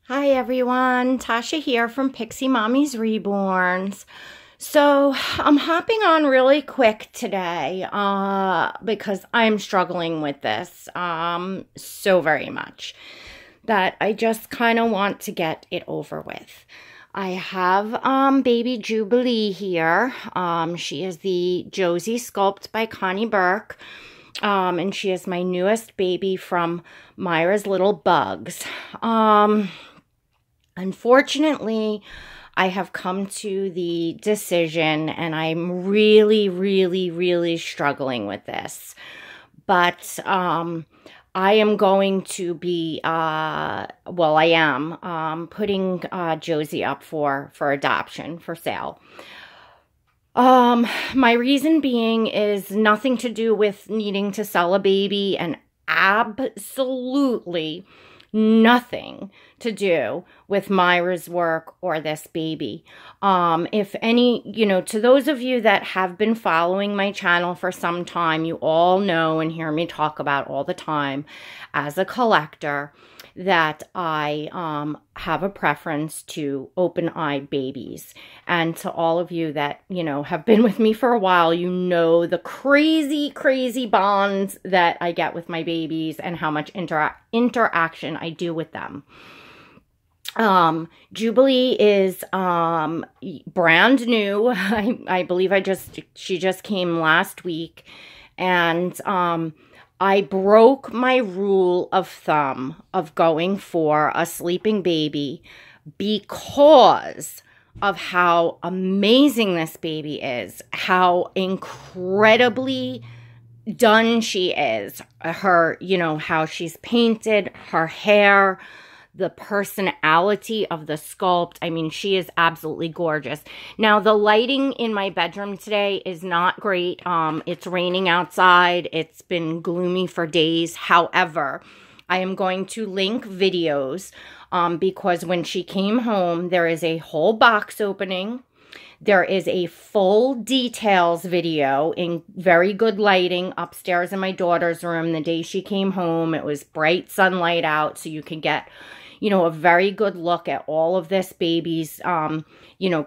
Hi everyone, Tasha here from Pixie Mommy's Reborns. So I'm hopping on really quick today because I'm struggling with this so very much that I just kind of want to get it over with. I have baby Jubilee here. She is the Josie sculpt by Connie Burke. And she is my newest baby from Myras Little Bugs. Unfortunately, I have come to the decision, and I'm really struggling with this. But I am going to be, I am putting Josie up for adoption, for sale. My reason being is nothing to do with needing to sell a baby, and absolutely nothing to do with Myra's work or this baby. If any, to those of you that have been following my channel for some time, you all know and hear me talk about all the time as a collector that I have a preference to open-eyed babies. And to all of you that, have been with me for a while, you know the crazy bonds that I get with my babies and how much interaction I do with them. Jubilee is brand new. I believe she just came last week, and I broke my rule of thumb of going for a sleeping baby because of how amazing this baby is, how incredibly done she is. Her, how she's painted, her hair, the personality of the sculpt. I mean, she is absolutely gorgeous. Now, the lighting in my bedroom today is not great. It's raining outside. It's been gloomy for days. However, I am going to link videos because when she came home, there is a whole box opening. There is a full details video in very good lighting upstairs in my daughter's room. The day she came home, it was bright sunlight out, so you can get a very good look at all of this baby's,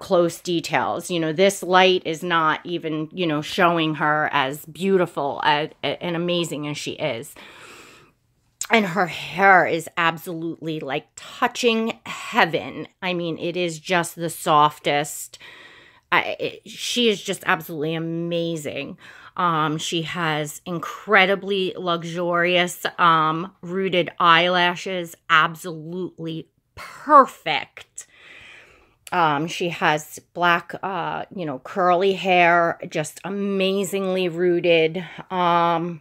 close details. This light is not even, showing her as beautiful and amazing as she is. And her hair is absolutely like touching heaven. I mean, it is just the softest. She is just absolutely amazing. She has incredibly luxurious rooted eyelashes, absolutely perfect. She has black, curly hair, just amazingly rooted. And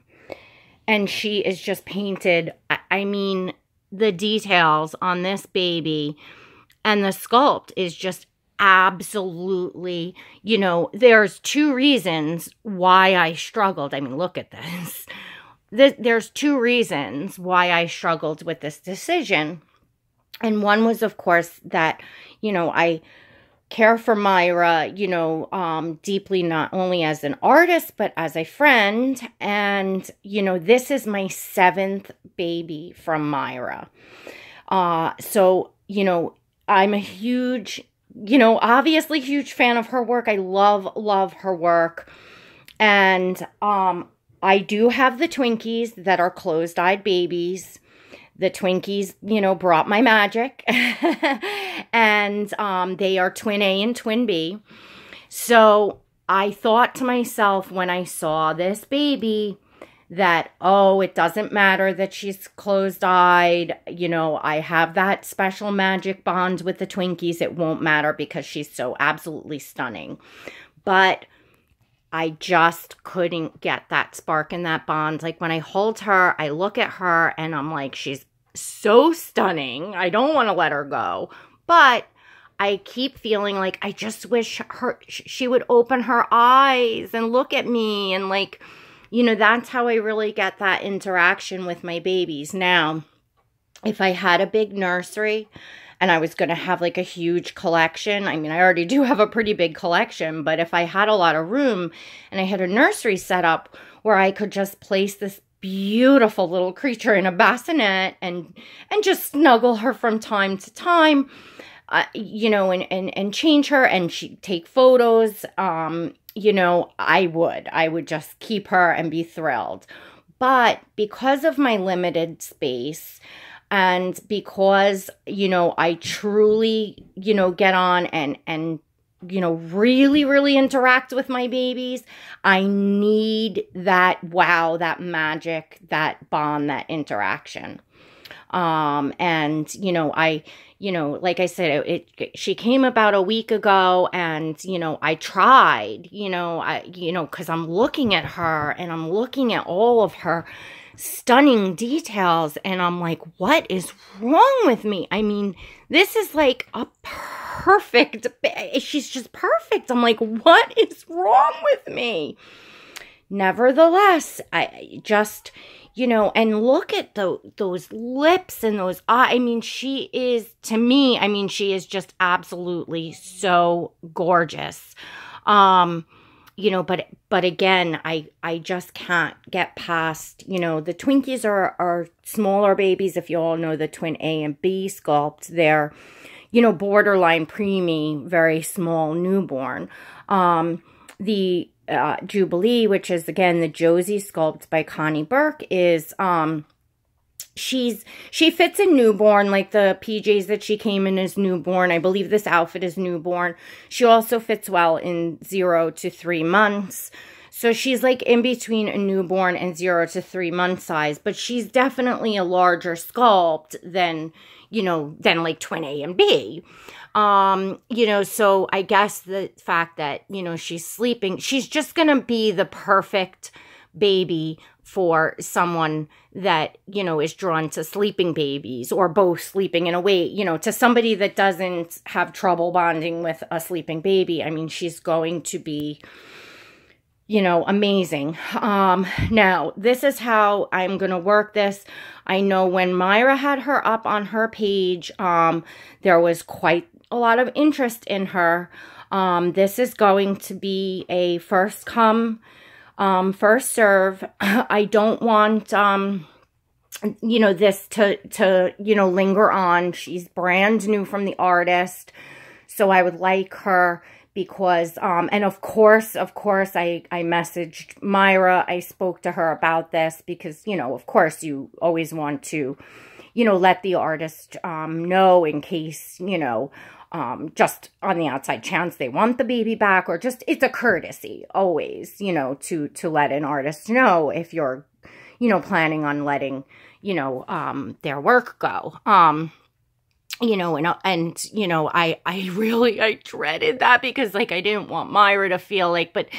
she is just painted. I mean, the details on this baby and the sculpt is just absolutely, there's two reasons why I struggled. I mean, look at this. There's two reasons why I struggled with this decision. And one was, of course, that, I care for Myra, deeply, not only as an artist, but as a friend. And, this is my 7th baby from Myra. So, I'm a huge, obviously huge fan of her work. I love her work. And I do have the Twinkies that are closed-eyed babies. The Twinkies, brought my magic. And they are twin A and twin B. So I thought to myself when I saw this baby that, oh, it doesn't matter that she's closed-eyed. I have that special magic bond with the Twinkies. It won't matter because she's so absolutely stunning. But I just couldn't get that spark and that bond. Like when I hold her, I look at her and I'm like, she's so stunning. I don't want to let her go. But I keep feeling like I just wish she would open her eyes and look at me. And like, that's how I really get that interaction with my babies. Now, if I had a big nursery and I was going to have like a huge collection, I mean, I already do have a pretty big collection, but if I had a lot of room and I had a nursery set up where I could just place beautiful little creature in a bassinet and just snuggle her from time to time, you know, and change her and take photos. You know, I would just keep her and be thrilled. But because of my limited space, and because, you know, I truly, you know, get on and you know, really, really interact with my babies, I need that wow, that magic, that bond, that interaction. And, you know, like I said, she came about a week ago, and, you know, I tried, you know, cause I'm looking at her and I'm looking at all of her stunning details, and I'm like, what is wrong with me? I mean, this is like a perfect, she's just perfect. I'm like, what is wrong with me? Nevertheless, I just, you know, and look at those lips and those eyes. I mean, she is, to me, I mean, she is just absolutely so gorgeous. You know, but again, I just can't get past, you know, the Twinkies are smaller babies. If you all know the twin A and B sculpt, they're, you know, borderline preemie, very small newborn. The Jubilee, which is again the Josie sculpt by Connie Burke, is she fits in newborn, like the PJs that she came in as newborn. I believe this outfit is newborn. She also fits well in 0 to 3 months. So she's like in between a newborn and 0 to 3 month size, but she's definitely a larger sculpt than, you know, than like twin A and B. You know, so I guess the fact that, you know, she's sleeping, she's just going to be the perfect baby for someone that, you know, is drawn to sleeping babies, or both sleeping in a way, you know, to somebody that doesn't have trouble bonding with a sleeping baby. I mean, she's going to be, you know, amazing. Now, this is how I'm going to work this. I know when Myra had her up on her page, there was quite a lot of interest in her. This is going to be a first come, first serve. I don't want, you know, this to, you know, linger on. She's brand new from the artist. So I would like her because, and of course, I messaged Myra. I spoke to her about this because, you know, of course you always want to, you know, let the artist, know in case, you know, just on the outside chance they want the baby back, or just, it's a courtesy always, you know, to let an artist know if you're, you know, planning on letting, you know, their work go. You know, and, you know, I dreaded that because, like, I didn't want Myra to feel like, but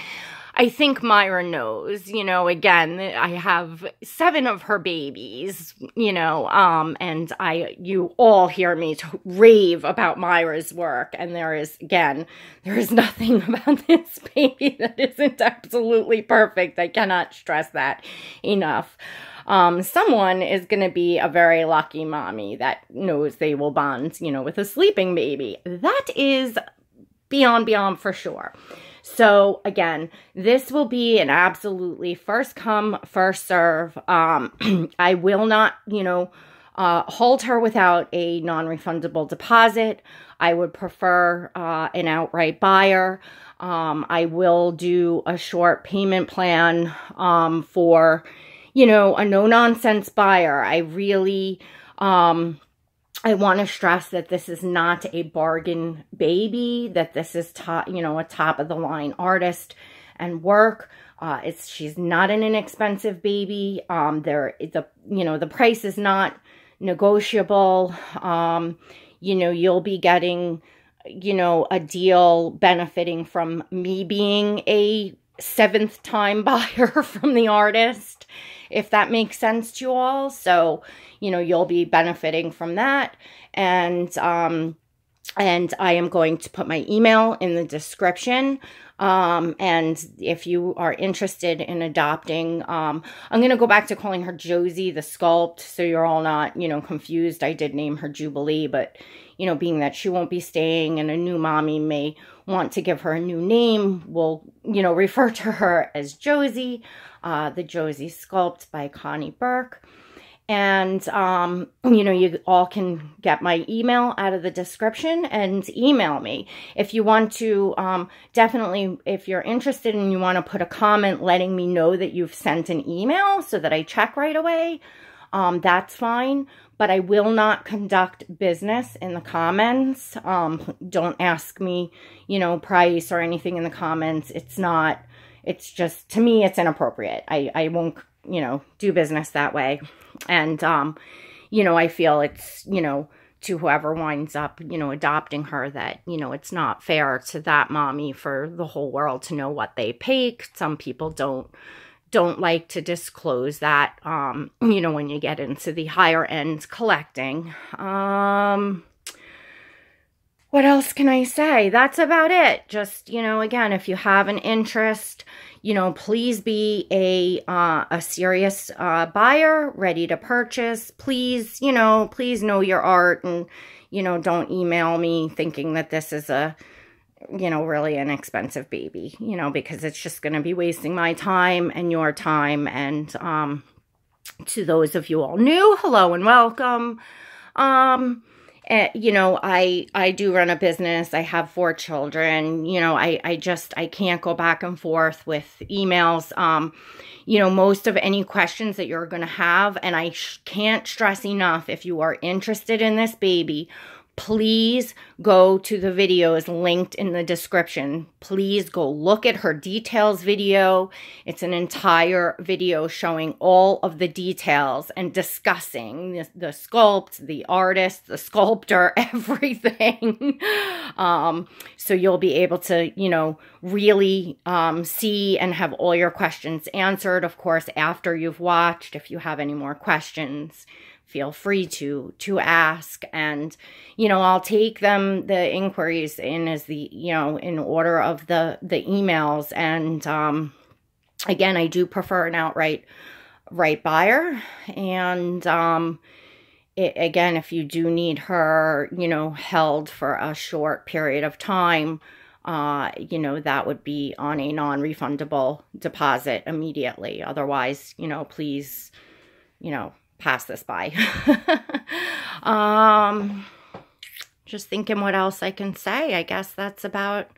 I think Myra knows, you know, again, I have 7 of her babies, you know, and you all hear me rave about Myra's work, and there is nothing about this baby that isn't absolutely perfect. I cannot stress that enough. Someone is going to be a very lucky mommy that knows they will bond, you know, with a sleeping baby. That is beyond for sure. So again, this will be an absolutely first come, first serve. I will not, you know, hold her without a non-refundable deposit. I would prefer an outright buyer. I will do a short payment plan for, you know, a no-nonsense buyer. I really, I want to stress that this is not a bargain baby, that this is you know, a top-of-the-line artist and work. She's not an inexpensive baby. You know, the price is not negotiable. You know, you'll be getting, you know, a deal benefiting from me being a 7th time buyer from the artist, if that makes sense to you all. So, you know, you'll be benefiting from that. And I am going to put my email in the description. And if you are interested in adopting, I'm going to go back to calling her Josie the Sculpt, so you're all not, confused. I did name her Jubilee, but, being that she won't be staying and a new mommy may want to give her a new name, we'll, refer to her as Josie, the Josie Sculpt by Connie Burke. And, you all can get my email out of the description and email me. If you want to, definitely, if you're interested and you want to put a comment letting me know that you've sent an email so that I check right away, that's fine. But I will not conduct business in the comments. Don't ask me, price or anything in the comments. It's just, to me, it's inappropriate. I won't, do business that way. And, I feel it's, to whoever winds up, adopting her that, it's not fair to that mommy for the whole world to know what they paid. Some people don't like to disclose that, when you get into the higher end collecting. What else can I say? That's about it. Just, again, if you have an interest, please be a serious buyer, ready to purchase. Please, please know your art, and, don't email me thinking that this is a, really an expensive baby, because it's just going to be wasting my time and your time. And to those of you all new, hello and welcome. I do run a business. I have 4 children. I can't go back and forth with emails. Most of any questions that you're going to have, and I can't stress enough, if you are interested in this baby, please go to the videos linked in the description. Please go look at her details video. It's an entire video showing all of the details and discussing the sculpt, the artist, the sculptor, everything. So you'll be able to, really see and have all your questions answered. Of course, after you've watched, if you have any more questions, feel free to ask, and, I'll take the inquiries in as in order of the emails. And, again, I do prefer an outright buyer. And, again, if you do need her, held for a short period of time, that would be on a non-refundable deposit immediately. Otherwise, please, pass this by. Just thinking what else I can say. I guess that's about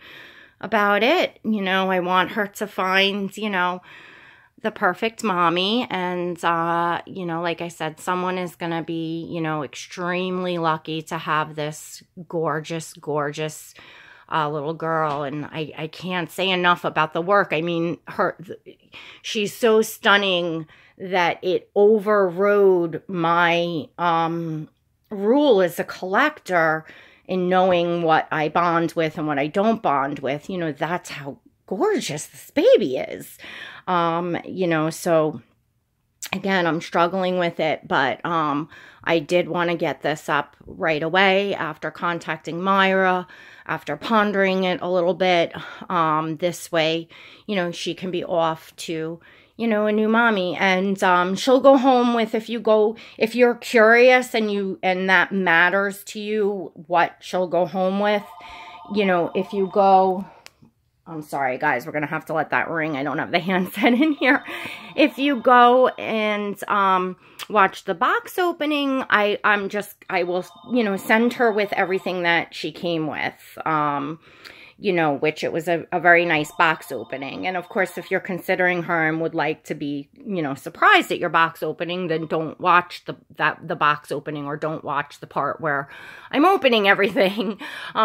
it. I want her to find, the perfect mommy. And, like I said, someone is going to be, extremely lucky to have this gorgeous, gorgeous little girl. And I can't say enough about the work. I mean, she's so stunning that it overrode my rule as a collector in knowing what I bond with and what I don't bond with. That's how gorgeous this baby is. So again, I'm struggling with it, but I did want to get this up right away after contacting Myra, after pondering it a little bit. This way, she can be off to, a new mommy, and she'll go home with, if you're curious and that matters to you, what she'll go home with, if you go, I'm sorry guys, we're gonna have to let that ring. I don't have the handset in here. If you go and watch the box opening, I will, send her with everything that she came with. Which it was a very nice box opening. And of course, if you're considering her and would like to be, surprised at your box opening, then don't watch the box opening, or don't watch the part where I'm opening everything,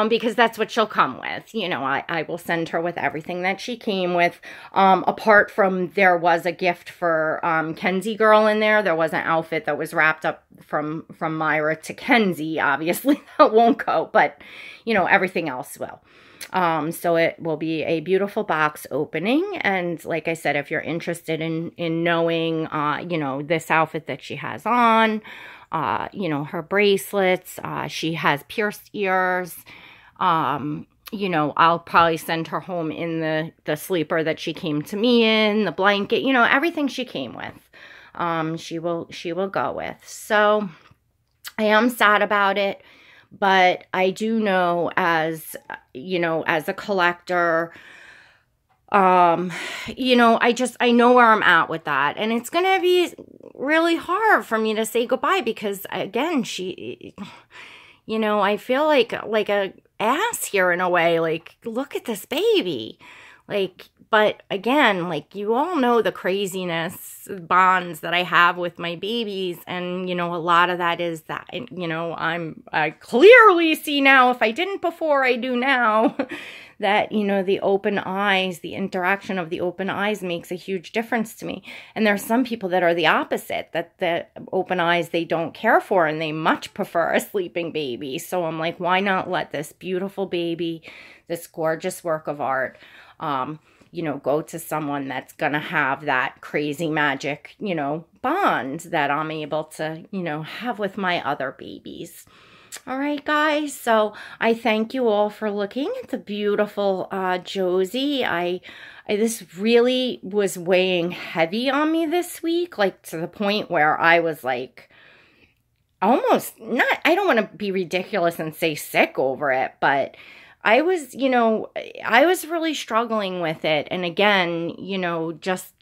because that's what she'll come with. I will send her with everything that she came with. Apart from, there was a gift for Kenzie girl in there. There was an outfit that was wrapped up from Myra to Kenzie. Obviously, that won't go, but, everything else will. So it will be a beautiful box opening. And like I said, if you're interested in knowing, this outfit that she has on, her bracelets, she has pierced ears, you know, I'll probably send her home in the sleeper that she came to me in, the blanket, you know, everything she came with. She will go with. So I am sad about it, but I do know, as, you know, as a collector, you know, I know where I'm at with that, and it's gonna be really hard for me to say goodbye, because again, she, you know, I feel like a ass here in a way, like, look at this baby, like, but again, like, you all know the craziness bonds that I have with my babies, and, you know, a lot of that is that, you know, I clearly see now, if I didn't before, I do now, that, you know, the open eyes, the interaction of the open eyes makes a huge difference to me. And there are some people that are the opposite, that the open eyes they don't care for, and they much prefer a sleeping baby. So I'm like, why not let this beautiful baby, this gorgeous work of art, you know, go to someone that's going to have that crazy magic, you know, bond that I'm able to, you know, have with my other babies. All right, guys. So I thank you all for looking at the beautiful Josie. This really was weighing heavy on me this week, like to the point where I was like, almost not, I don't want to be ridiculous and say sick over it, but I was, you know, I was really struggling with it. And again, you know, just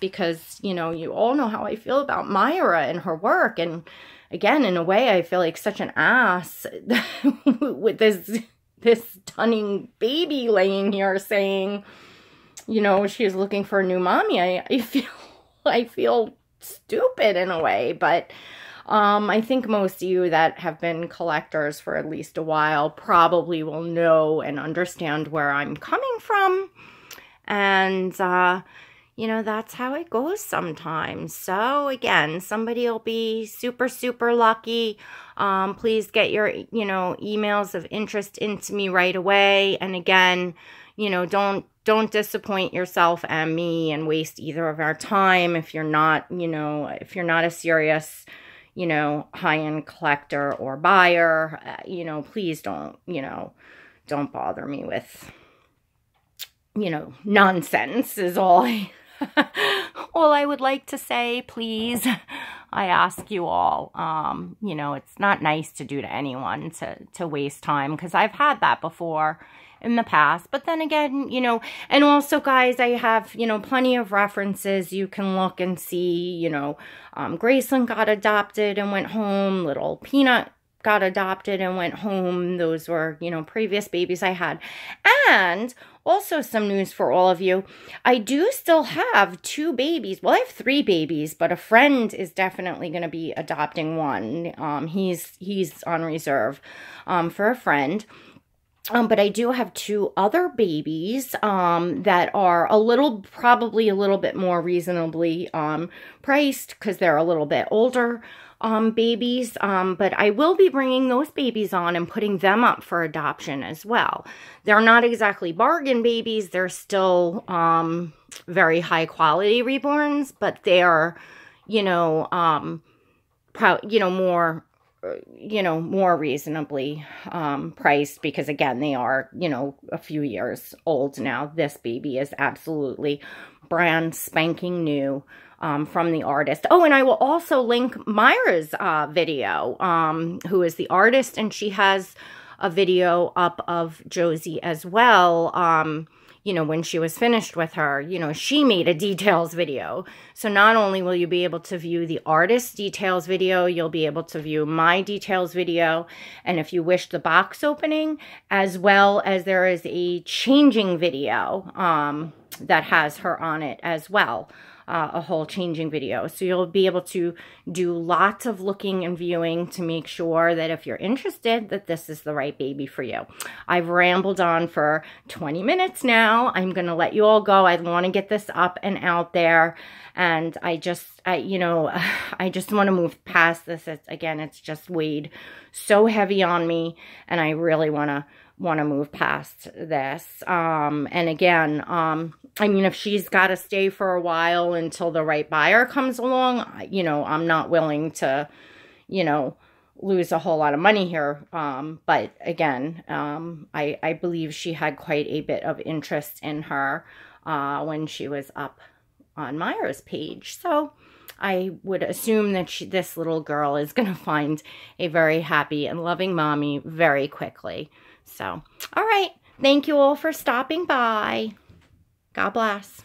because, you know, you all know how I feel about Myra and her work. And again, in a way, I feel like such an ass with this stunning baby laying here saying, you know, she's looking for a new mommy. I feel stupid in a way, but I think most of you that have been collectors for at least a while probably will know and understand where I'm coming from. And, you know, that's how it goes sometimes. So again, somebody will be super, super lucky. Please get your, you know, emails of interest into me right away. And again, you know, don't disappoint yourself and me and waste either of our time if you're not, you know, if you're not a serious, you know, high-end collector or buyer. You know, please don't, you know, don't bother me with, you know, nonsense is all all I would like to say, please. I ask you all, you know, it's not nice to do to anyone to waste time, because I've had that before in the past. But then again, you know, and also, guys, I have, you know, plenty of references. You can look and see, you know, Graceland got adopted and went home. Little Peanut got adopted and went home. Those were, you know, previous babies I had. And also some news for all of you. I do still have 2 babies. Well, I have 3 babies, but a friend is definitely going to be adopting one. He's on reserve for a friend. But I do have 2 other babies that are probably a little bit more reasonably priced, because they're a little bit older babies. But I will be bringing those babies on and putting them up for adoption as well. They're not exactly bargain babies. They're still very high quality reborns, but they are, you know, more reasonably priced, because again, they are, you know, a few years old now. This baby is absolutely brand spanking new from the artist. Oh, and I will also link Myra's video, who is the artist, and she has a video up of Josie as well. You know, when she was finished with her, you know, she made a details video. So not only will you be able to view the artist's details video, you'll be able to view my details video. And if you wish, the box opening, as well as there is a changing video that has her on it as well. A whole changing video. So you'll be able to do lots of looking and viewing to make sure that if you're interested, that this is the right baby for you. I've rambled on for 20 minutes now. I'm going to let you all go. I want to get this up and out there. And I just want to move past this. It's just weighed so heavy on me, and I really want to move past this. And again, I mean, if she's got to stay for a while until the right buyer comes along, you know, I'm not willing to, you know, lose a whole lot of money here. But again, I believe she had quite a bit of interest in her when she was up on Myra's page. So I would assume that this little girl is going to find a very happy and loving mommy very quickly. So, all right. Thank you all for stopping by. God bless.